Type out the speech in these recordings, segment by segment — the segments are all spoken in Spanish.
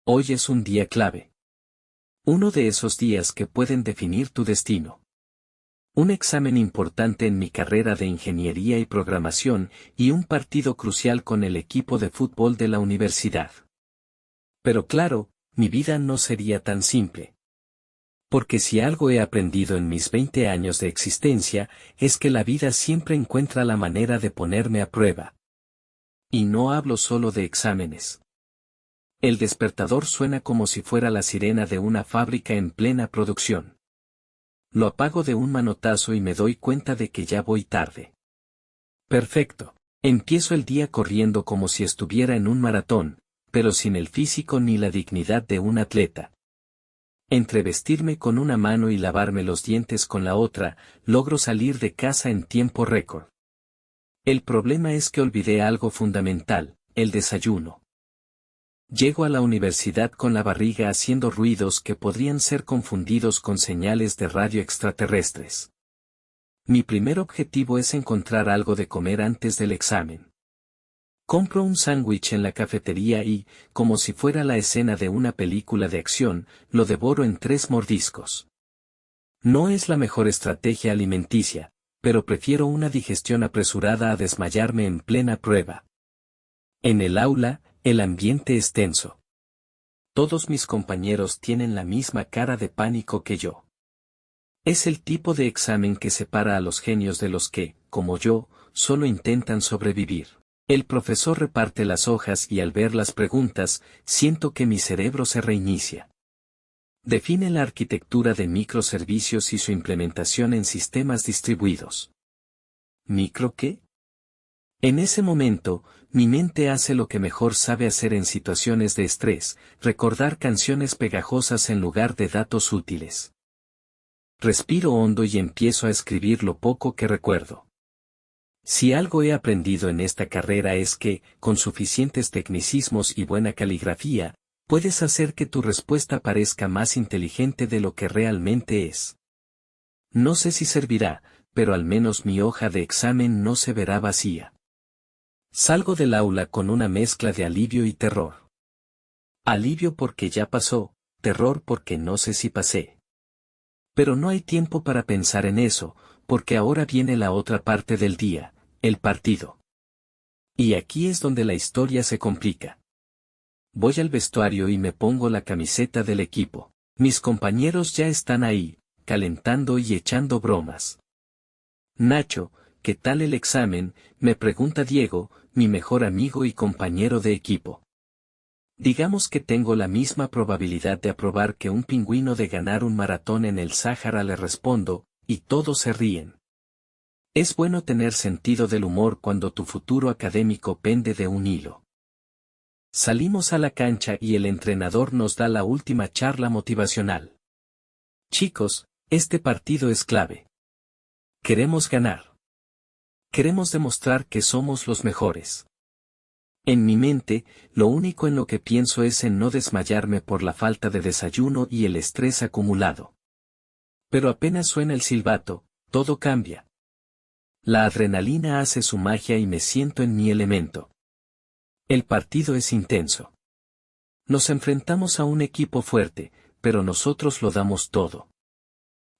Hoy es un día clave. Uno de esos días que pueden definir tu destino. Un examen importante en mi carrera de ingeniería y programación y un partido crucial con el equipo de fútbol de la universidad. Pero claro, mi vida no sería tan simple. Porque si algo he aprendido en mis 20 años de existencia, es que la vida siempre encuentra la manera de ponerme a prueba. Y no hablo solo de exámenes. El despertador suena como si fuera la sirena de una fábrica en plena producción. Lo apago de un manotazo y me doy cuenta de que ya voy tarde. Perfecto. Empiezo el día corriendo como si estuviera en un maratón, pero sin el físico ni la dignidad de un atleta. Entre vestirme con una mano y lavarme los dientes con la otra, logro salir de casa en tiempo récord. El problema es que olvidé algo fundamental, el desayuno. Llego a la universidad con la barriga haciendo ruidos que podrían ser confundidos con señales de radio extraterrestres. Mi primer objetivo es encontrar algo de comer antes del examen. Compro un sándwich en la cafetería y, como si fuera la escena de una película de acción, lo devoro en 3 mordiscos. No es la mejor estrategia alimenticia, pero prefiero una digestión apresurada a desmayarme en plena prueba. En el aula, el ambiente es tenso. Todos mis compañeros tienen la misma cara de pánico que yo. Es el tipo de examen que separa a los genios de los que, como yo, solo intentan sobrevivir. El profesor reparte las hojas y al ver las preguntas, siento que mi cerebro se reinicia. Define la arquitectura de microservicios y su implementación en sistemas distribuidos. ¿Micro qué? En ese momento, mi mente hace lo que mejor sabe hacer en situaciones de estrés, recordar canciones pegajosas en lugar de datos útiles. Respiro hondo y empiezo a escribir lo poco que recuerdo. Si algo he aprendido en esta carrera es que, con suficientes tecnicismos y buena caligrafía, puedes hacer que tu respuesta parezca más inteligente de lo que realmente es. No sé si servirá, pero al menos mi hoja de examen no se verá vacía. Salgo del aula con una mezcla de alivio y terror. Alivio porque ya pasó, terror porque no sé si pasé. Pero no hay tiempo para pensar en eso, porque ahora viene la otra parte del día, el partido. Y aquí es donde la historia se complica. Voy al vestuario y me pongo la camiseta del equipo. Mis compañeros ya están ahí, calentando y echando bromas. Nacho, ¿qué tal el examen?, me pregunta Diego, mi mejor amigo y compañero de equipo. Digamos que tengo la misma probabilidad de aprobar que un pingüino de ganar un maratón en el Sáhara, le respondo, y todos se ríen. Es bueno tener sentido del humor cuando tu futuro académico pende de un hilo. Salimos a la cancha y el entrenador nos da la última charla motivacional. Chicos, este partido es clave. Queremos ganar. Queremos demostrar que somos los mejores. En mi mente, lo único en lo que pienso es en no desmayarme por la falta de desayuno y el estrés acumulado. Pero apenas suena el silbato, todo cambia. La adrenalina hace su magia y me siento en mi elemento. El partido es intenso. Nos enfrentamos a un equipo fuerte, pero nosotros lo damos todo.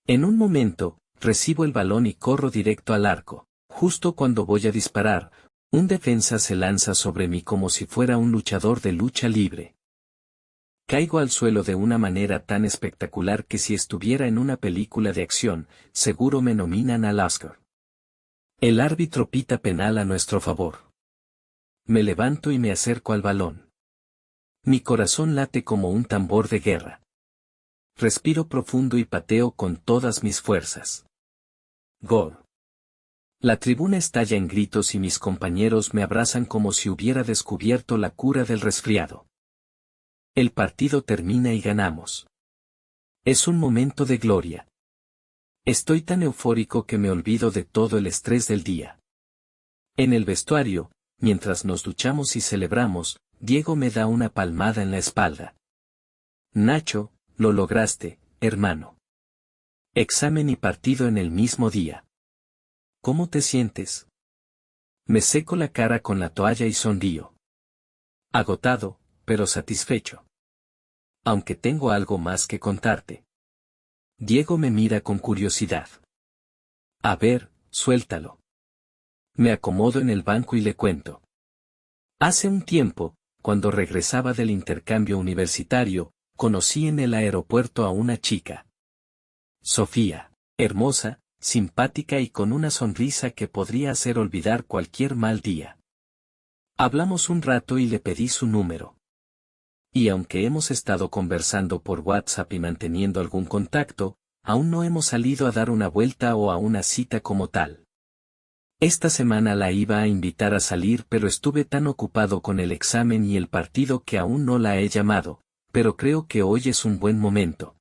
En un momento, recibo el balón y corro directo al arco. Justo cuando voy a disparar, un defensa se lanza sobre mí como si fuera un luchador de lucha libre. Caigo al suelo de una manera tan espectacular que si estuviera en una película de acción, seguro me nominan al Oscar. El árbitro pita penal a nuestro favor. Me levanto y me acerco al balón. Mi corazón late como un tambor de guerra. Respiro profundo y pateo con todas mis fuerzas. Gol. La tribuna estalla en gritos y mis compañeros me abrazan como si hubiera descubierto la cura del resfriado. El partido termina y ganamos. Es un momento de gloria. Estoy tan eufórico que me olvido de todo el estrés del día. En el vestuario, mientras nos duchamos y celebramos, Diego me da una palmada en la espalda. Nacho, lo lograste, hermano. Examen y partido en el mismo día. ¿Cómo te sientes? Me seco la cara con la toalla y sonrío. Agotado, pero satisfecho. Aunque tengo algo más que contarte. Diego me mira con curiosidad. A ver, suéltalo. Me acomodo en el banco y le cuento. Hace un tiempo, cuando regresaba del intercambio universitario, conocí en el aeropuerto a una chica. Sofía, hermosa, simpática y con una sonrisa que podría hacer olvidar cualquier mal día. Hablamos un rato y le pedí su número. Y aunque hemos estado conversando por WhatsApp y manteniendo algún contacto, aún no hemos salido a dar una vuelta o a una cita como tal. Esta semana la iba a invitar a salir, pero estuve tan ocupado con el examen y el partido que aún no la he llamado, pero creo que hoy es un buen momento.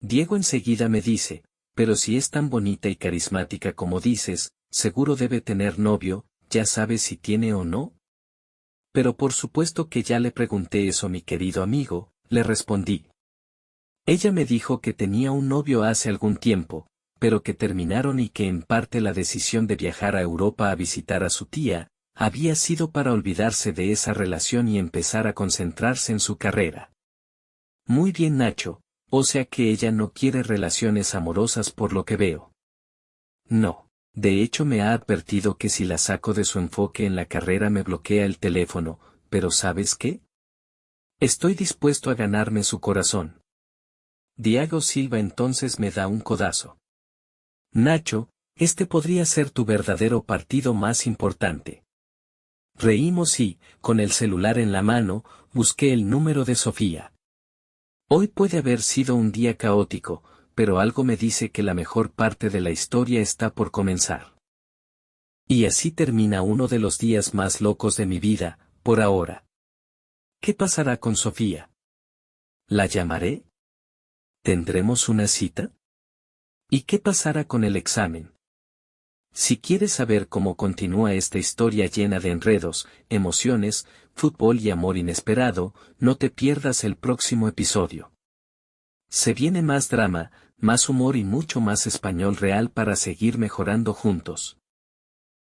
Diego enseguida me dice, pero si es tan bonita y carismática como dices, seguro debe tener novio, ¿ya sabes si tiene o no? Pero por supuesto que ya le pregunté eso a mi querido amigo, le respondí. Ella me dijo que tenía un novio hace algún tiempo, pero que terminaron y que en parte la decisión de viajar a Europa a visitar a su tía, había sido para olvidarse de esa relación y empezar a concentrarse en su carrera. Muy bien, Nacho, o sea que ella no quiere relaciones amorosas por lo que veo. No, de hecho me ha advertido que si la saco de su enfoque en la carrera me bloquea el teléfono, pero ¿sabes qué? Estoy dispuesto a ganarme su corazón. Diego Silva entonces me da un codazo. Nacho, este podría ser tu verdadero partido más importante. Reímos y, con el celular en la mano, busqué el número de Sofía. Hoy puede haber sido un día caótico, pero algo me dice que la mejor parte de la historia está por comenzar. Y así termina uno de los días más locos de mi vida, por ahora. ¿Qué pasará con Sofía? ¿La llamaré? ¿Tendremos una cita? ¿Y qué pasará con el examen? Si quieres saber cómo continúa esta historia llena de enredos, emociones, fútbol y amor inesperado, no te pierdas el próximo episodio. Se viene más drama, más humor y mucho más español real para seguir mejorando juntos.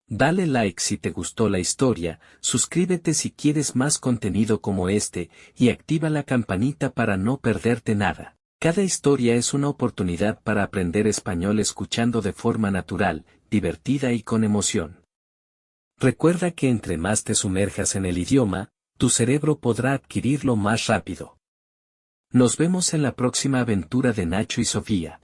Dale like si te gustó la historia, suscríbete si quieres más contenido como este, y activa la campanita para no perderte nada. Cada historia es una oportunidad para aprender español escuchando de forma natural, divertida y con emoción. Recuerda que entre más te sumerjas en el idioma, tu cerebro podrá adquirirlo más rápido. Nos vemos en la próxima aventura de Nacho y Sofía.